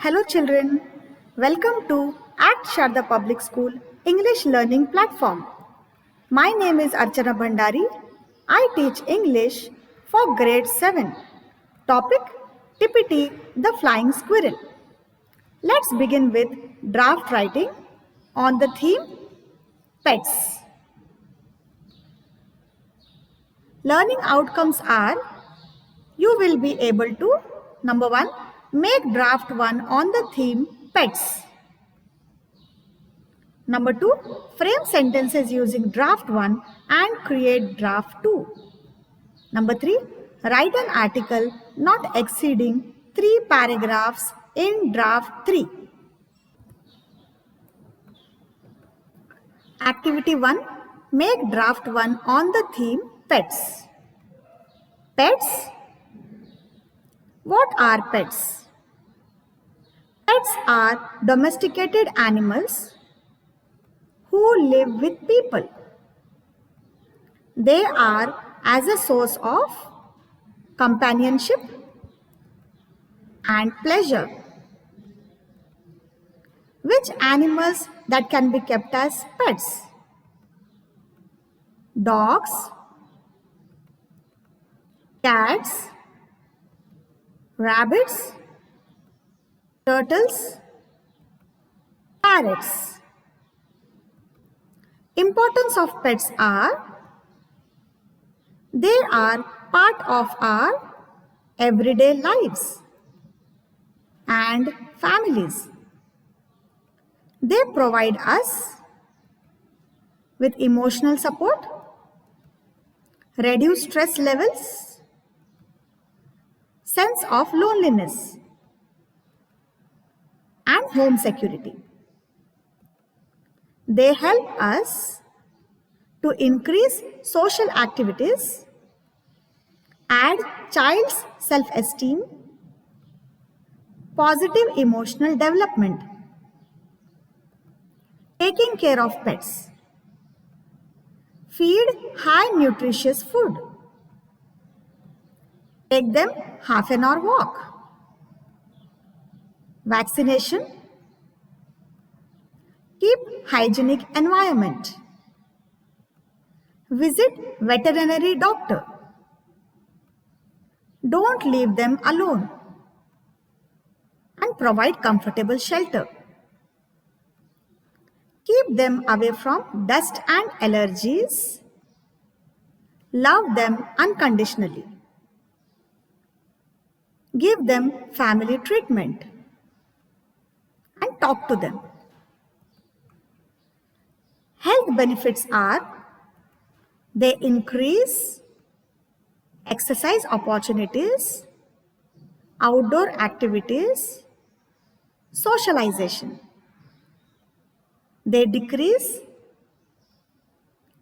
Hello children, welcome to Act Sharda Public School English Learning Platform. My name is Archana Bhandari. I teach English for grade 7. Topic Tippity the Flying Squirrel. Let's begin with draft writing on the theme Pets. Learning outcomes are you will be able to number 1 make draft 1 on the theme pets. Number 2 frame sentences using draft 1 and create draft 2. Number 3 write an article not exceeding 3 paragraphs in draft 3. Activity 1 make draft 1 on the theme pets. Pets. What are pets? Pets are domesticated animals who live with people. They are as a source of companionship and pleasure. Which animals that can be kept as pets? Dogs, cats, rabbits, turtles, parrots. Importance of pets are they are part of our everyday lives and families. They provide us with emotional support, reduce stress levels, sense of loneliness, and home security. They help us to increase social activities, add child's self-esteem, positive emotional development. Taking care of pets. Feed high nutritious food. Take them half an hour walk. Vaccination. Keep hygienic environment. Visit veterinary doctor. Don't leave them alone. And provide comfortable shelter. Keep them away from dust and allergies. Love them unconditionally. Give them family treatment. And talk to them. Health benefits are they increase exercise opportunities, outdoor activities, socialization. They decrease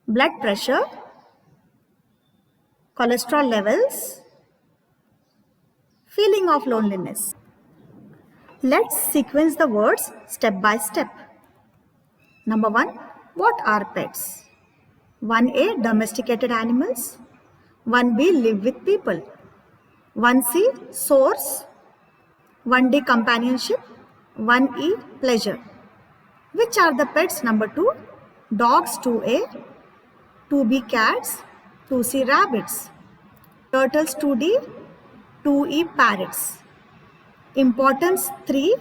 blood pressure, cholesterol levels, feeling of loneliness. Let's sequence the words step by step. Number 1, what are pets? 1A, domesticated animals. 1B, live with people. 1C, source. 1D, companionship. 1E, pleasure. Which are the pets? Number 2, dogs 2A, 2B cats, 2C rabbits, turtles 2D, 2E parrots. Importance 3,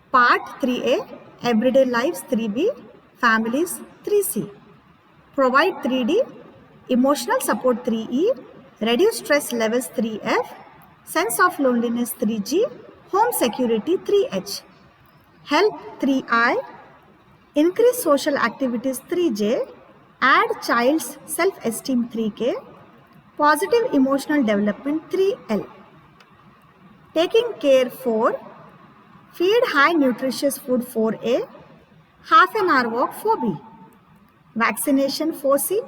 part 3A, everyday lives 3B, families 3C. Provide 3D, emotional support 3E, reduce stress levels 3F, sense of loneliness 3G, home security 3H. Help 3I, increase social activities 3J, add child's self-esteem 3K, positive emotional development 3L. Taking care 4, feed high nutritious food 4A, half an hour walk 4B, vaccination 4C,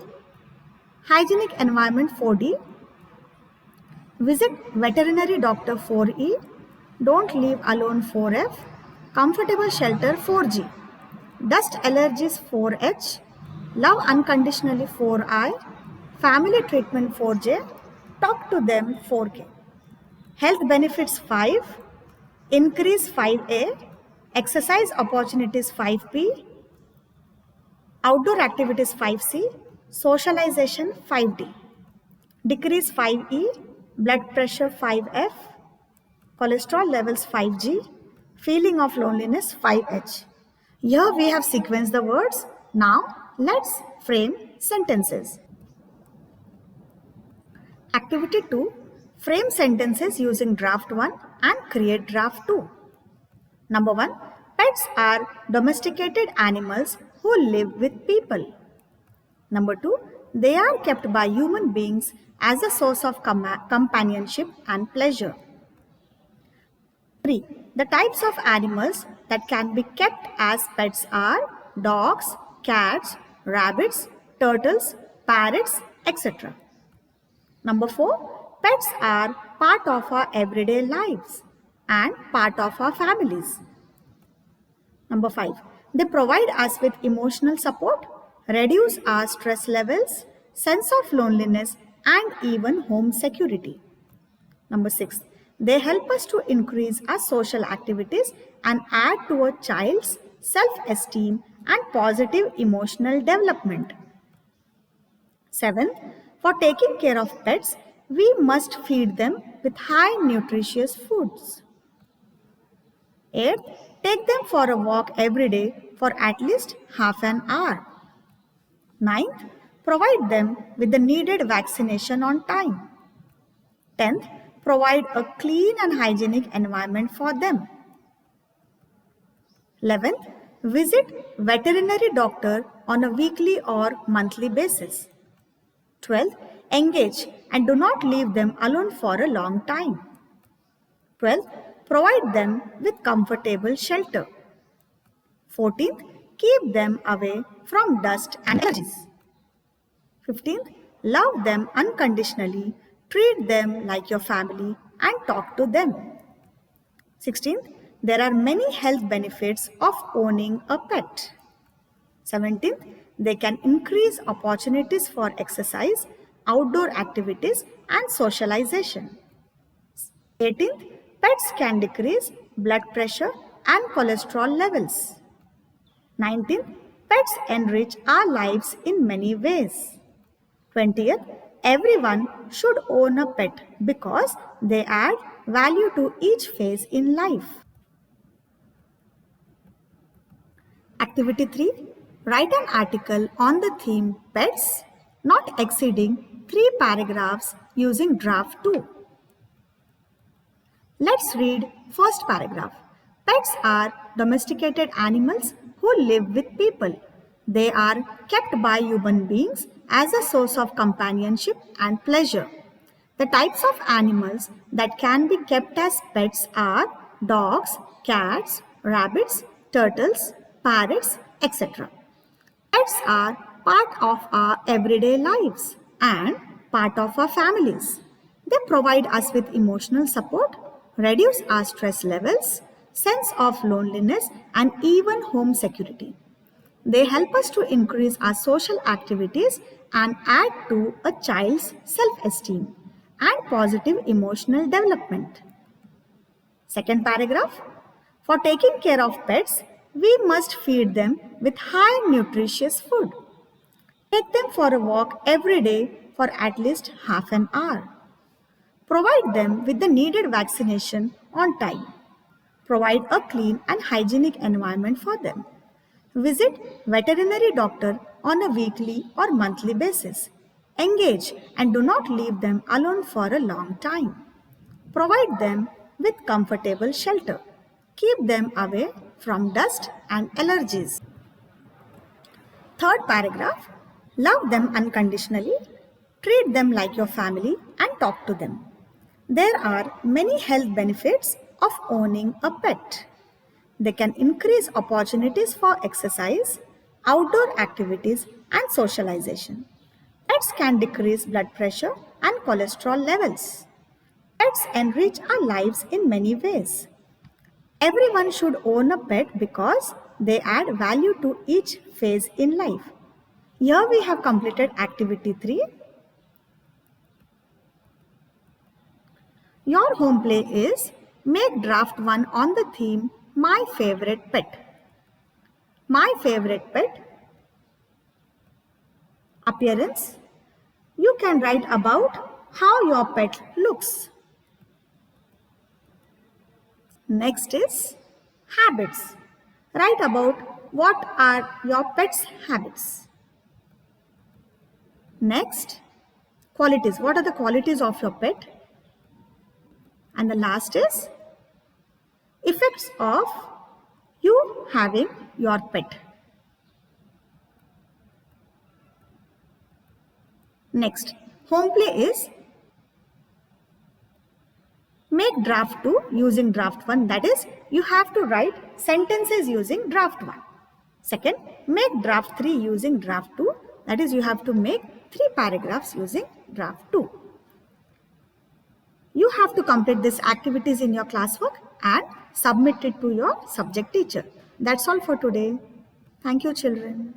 hygienic environment 4D, visit veterinary doctor 4E, don't leave alone 4F, comfortable shelter 4G, dust allergies 4H, love unconditionally 4I, family treatment 4J, talk to them 4K. Health benefits 5, increase 5A, exercise opportunities 5B, outdoor activities 5C, socialization 5D, decrease 5E, blood pressure 5F, cholesterol levels 5G, feeling of loneliness 5H. Here we have sequenced the words. Now let's frame sentences. Activity 2. Frame sentences using draft 1 and create draft 2. Number 1. Pets are domesticated animals who live with people. Number 2. They are kept by human beings as a source of companionship and pleasure. 3. The types of animals that can be kept as pets are dogs, cats, rabbits, turtles, parrots, etc. Number 4. Pets are part of our everyday lives and part of our families. Number 5. They provide us with emotional support, reduce our stress levels, sense of loneliness, and even home security. Number 6. They help us to increase our social activities and add to a child's self-esteem and positive emotional development. 7. For taking care of pets, we must feed them with high nutritious foods. 8. Take them for a walk every day for at least half an hour. 9th, provide them with the needed vaccination on time. 10th, provide a clean and hygienic environment for them. 11th, visit veterinary doctor on a weekly or monthly basis. 12th, engage and do not leave them alone for a long time. 12th, provide them with comfortable shelter. 14th, keep them away from dust and allergies. 15th, love them unconditionally, treat them like your family and talk to them. 16th, there are many health benefits of owning a pet. 17th, they can increase opportunities for exercise, outdoor activities, and socialization. 18th, pets can decrease blood pressure and cholesterol levels. 19th, pets enrich our lives in many ways. 20th, everyone should own a pet because they add value to each phase in life. Activity 3. Write an article on the theme pets, not exceeding 3 paragraphs using draft 2. Let's read first paragraph. Pets are domesticated animals who live with people. They are kept by human beings as a source of companionship and pleasure. The types of animals that can be kept as pets are dogs, cats, rabbits, turtles, parrots, etc. Pets are part of our everyday lives and part of our families. They provide us with emotional support, reduce our stress levels, sense of loneliness, and even home security. They help us to increase our social activities and add to a child's self-esteem and positive emotional development. Second paragraph. For taking care of pets, we must feed them with high nutritious food. Take them for a walk every day for at least half an hour. Provide them with the needed vaccination on time. Provide a clean and hygienic environment for them. Visit veterinary doctor on a weekly or monthly basis. Engage and do not leave them alone for a long time. Provide them with comfortable shelter. Keep them away from dust and allergies. Third paragraph. Love them unconditionally. Treat them like your family and talk to them. There are many health benefits of owning a pet. They can increase opportunities for exercise, outdoor activities, and socialization. Pets can decrease blood pressure and cholesterol levels. Pets enrich our lives in many ways. Everyone should own a pet because they add value to each phase in life. Here we have completed activity 3. Your home play is Make draft 1 on the theme My Favorite Pet. My favorite pet. Appearance. You can write about how your pet looks. Next is habits. Write about what are your pet's habits. Next, qualities. What are the qualities of your pet? And the last is effects of you having your pet. Next, home play is make draft 2 using draft 1. That is, you have to write sentences using draft 1. Second, make draft 3 using draft 2. That is, you have to make 3 paragraphs using draft 2. You have to complete these activities in your classwork and submit it to your subject teacher. That's all for today. Thank you, children.